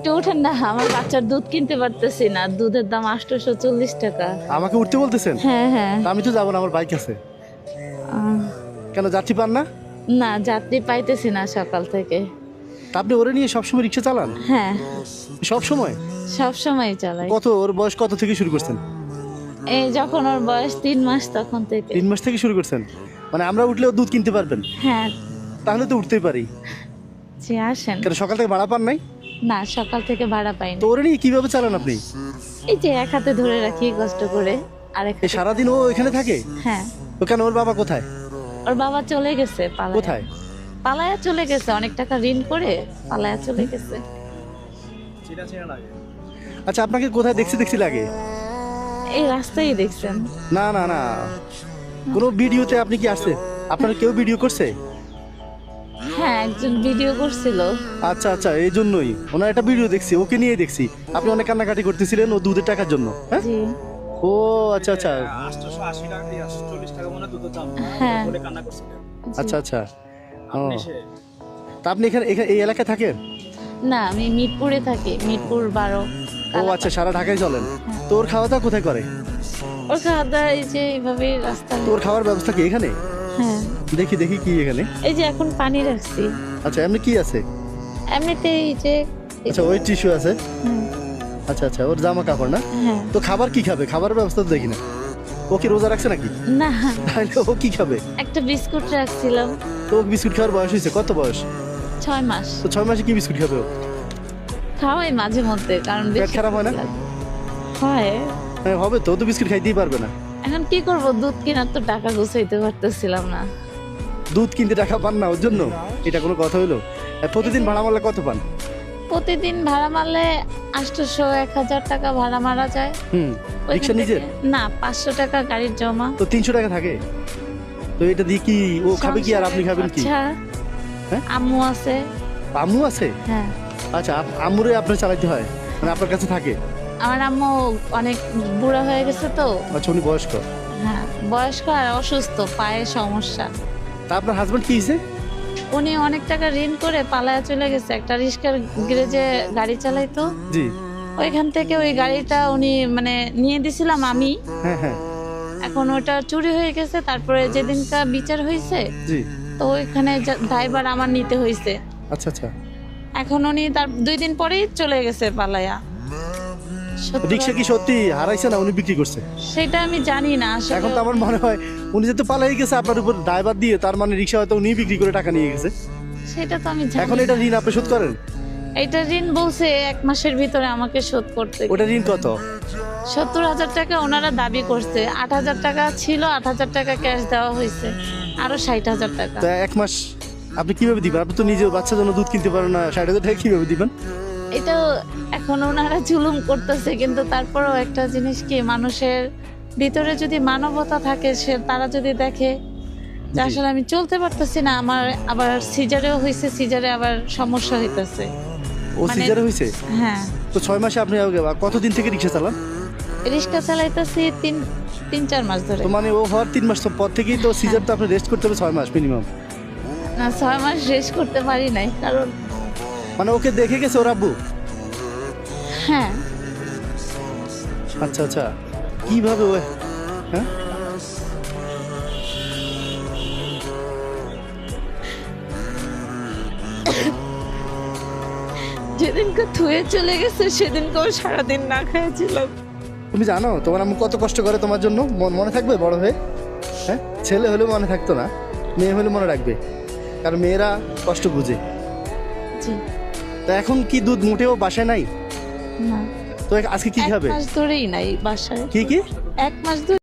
একটু উঠেন না, আমার বাচ্চার দুধ কিনতে পারতেছি না, দুধের দাম 840 টাকা। আমাকে উঠতে বলতেছেন? হ্যাঁ হ্যাঁ। তা আমি তো যাবো না, আমার বাইক আছে। আহ, কেন, যাত্রী পান না? না, যাত্রী পাইতেছি না সকাল থেকে। তা আপনি ওরে নিয়ে সবসময় রিক্সা চালান? হ্যাঁ, সব সময়? সব সময় চালাই। কত, ওর বয়স কত থেকে শুরু করছেন? এই যখন ওর বয়স 3 মাস তখন থেকে। 3 মাস থেকে শুরু করছেন? মানে আমরা উঠলেও দুধ কিনতে পারবেন? হ্যাঁ। তাহলে তো উঠতেই পারি। জি আসেন। কেন, সকাল থেকে ভাড়া পান নাই? না, সকাল থেকে ভাড়া পাইনি। তো ওরে নিয়ে কিভাবে চালান আপনি? এই যে এক হাতে ধরে রাখি কষ্ট করে, আরেক এই সারাদিন ও এখানে থাকে? হ্যাঁ। তো কেন, ওর বাবা কোথায়? ওর বাবা চলে গেছে পালায়া। কোথায়? পালায়া চলে গেছে, অনেক টাকা ঋণ করে পালায়া চলে গেছে। আচ্ছা, আপনাকে কোথায় দেখছি লাগে? এই রাস্তায় দেখছেন? না না না, কোনো ভিডিওতে আপনি কি আসছে? আপনার কেউ ভিডিও করছে? হ্যাঁ, একজন ভিডিও করছিল। আচ্ছা আচ্ছা, এই জন্যই ওনার একটা ভিডিও দেখছি, ওকে নিয়ে দেখছি আপনি অনেক কান্নাকাটি করতেছিলেন ও দুধের টাকার জন্য। হ্যাঁ, জি। ও আচ্ছা আচ্ছা। 880 টাকা দিয়ে 840 টাকা মনে দুধের দাম হ্যাঁ। বলে কান্না করছিলেন। আচ্ছা আচ্ছা। ও, আপনি সে তা আপনি এখানে এই এলাকায় থাকেন? না, আমি মিরপুরে থাকি, মিরপুর 12। ও আচ্ছা, সারা ঢাকায় চলেন। তো ওর খাওয়া দাওয়া কোথায় করে? ওর খাওয়া দাওয়া এই যে এইভাবে রাস্তা। তো ওর খাওয়ার ব্যবস্থা কি এখানে? হ্যাঁ, দেখি দেখি কি এখানে। এই যে এখন পানি রাখছি। আচ্ছা, এমনি কি আছে? এমনিতে এই যে আচ্ছা, ওই টিস্যু আছে। হুম, আচ্ছা আচ্ছা, ওর জামা কাপড় না? হ্যাঁ। তো খাবার কি খাবে? খাবারের ব্যবস্থা তো দেখি না। ও কি রোজা রাখছে নাকি? না, তাহলে ও কি খাবে? একটা বিস্কুট রাখছিলাম। তো ও বিস্কুট খাওয়ার বয়স হয়েছে? কত বয়স? 6 মাস। তো 6 মাসে কি বিস্কুট খাবে ও? খাওয়াই মাঝে মধ্যে, কারণ পেট বেশি খারাপ হয় না? লাগে। হয়। হ্যাঁ হবে তো, ও তো বিস্কুট খাইতেই পারবে না। এখন কি করব, দুধ কেনার তো টাকা গুছাইতে পারতেছিলাম না। দুধ কিনতে টাকা পান না ওর জন্য? এটা কোনো কথা হইলো? প্রতিদিন ভাড়া মারলে কত পান? প্রতিদিন ভাড়া মারলে 800 1000 টাকা ভাড়া মারা যায়। ওইখান রিক্সা নিজের? থেকে- না, 500 টাকা গাড়ির জমা। তো 300 টাকা থাকে। তো এটা দিয়ে কি ও খাবে কি আর আপনি খাবেন কি? আচ্ছা, হ্যাঁ? আম্মু আছে। আম্মু আছে? হ্যাঁ, আচ্ছা, আম্মুরে আপনার চালাইতে হয়, মানে আপনার কাছে থাকে? আমার আম্মু অনেক বুড়া হয়ে গেছে তো। আচ্ছা, উনি বয়স্ক? হ্যাঁ, বয়স্ক আর অসুস্থ, পায়ে সমস্যা। তা আপনার হাজবেন্ড কি হয়েছে? উনি অনেক টাকা ঋণ করে পালায়া চলে গেছে, একটা রিক্সার গ্যারেজে গাড়ি চালাইতো। জি। ওইখান থেকে ওই গাড়িটা উনি মানে নিয়ে দিছিলাম আমি। হ্যাঁ হ্যাঁ। এখন ওটা চুরি হয়ে গেছে, তারপরে যেদিনকা বিচার হয়েছে জি। তো ওইখানে ড্রাইভার আমার নিতে হয়েছে। আচ্ছা আচ্ছা। এখন উনি তার 2 দিন পরেই চলে গেছে পালায়া। রিক্সা কি সত্যি হারাইছে না উনি বিক্রি করছে? সেটা আমি জানি না আসলে। এখন তো আমার মনে হয় উনি যেহেতু পালাই গেছে আপনার উপর ড্রাইভার দিয়ে, তার মানে রিক্সা হয়তো উনি বিক্রি করে টাকা নিয়ে গেছে। সেটা তো আমি জানি এখন এটা ঋণ আপনি শোধ করেন? এটা ঋণ বলছে 1 মাসের ভিতরে আমাকে শোধ করতে। ওটা ঋণ কত? 70,000 টাকা ওনারা দাবি করছে। 8,000 টাকা ছিল, 8,000 টাকা ক্যাশ দেওয়া হয়েছে, আরো 60,000 টাকা। তো 1 মাস আপনি কিভাবে দিবেন? আপনি তো নিজে বাচ্চার জন্য দুধ কিনতে পারেন না, 60,000 টাকা কিভাবে দিবেন? এটা এখন ওনারা জুলুম করতেছে, কিন্তু তারপরেও একটা জিনিস কি, মানুষের ভিতরে যদি মানবতা থাকে, তারা যদি দেখে যে জি। আসলে আমি চলতে পারতেছি না, আমার আবার সিজারেও হয়েছে, সিজারে আবার সমস্যা হইতেছে। ও সিজারে হয়েছে? হ্যাঁ, তো 6 মাসে আপনি কতদিন থেকে রিক্সা চালান? রিক্সা চালাইতেছি 3-4 মাস ধরে। তো মানে ও হওয়ার 3 মাস পর থেকেই তো সিজার, তো আপনি রেস্ট করতে হবে 6 মাস মিনিমাম। না, 6 মাস রেস্ট করতে পারি নাই, কারণ মানে ওকে দেখে গেছে ওর আব্বু? হ্যাঁ, আচ্ছা আচ্ছা। কিভাবে ও, হ্যাঁ যেদিনকে থুয়ে চলে গেছে সেদিনকেও সারাদিন না খাইছিলাম। তুমি জানো তোমার আম্মু কত কষ্ট করে তোমার জন্য? মনে থাকবে বড় হয়ে? হ্যাঁ, ছেলে হলেও মনে থাকতো না, মেয়ে হলে মনে রাখবে, কারণ মেয়েরা কষ্ট বুঝে। জি। তা এখন কি দুধ মোটেও বাসায় নাই? না, তো আজকে কি 1 খাবে? মাস ধরেই নাই বাসায়। কি কি? 1 মাস ধরে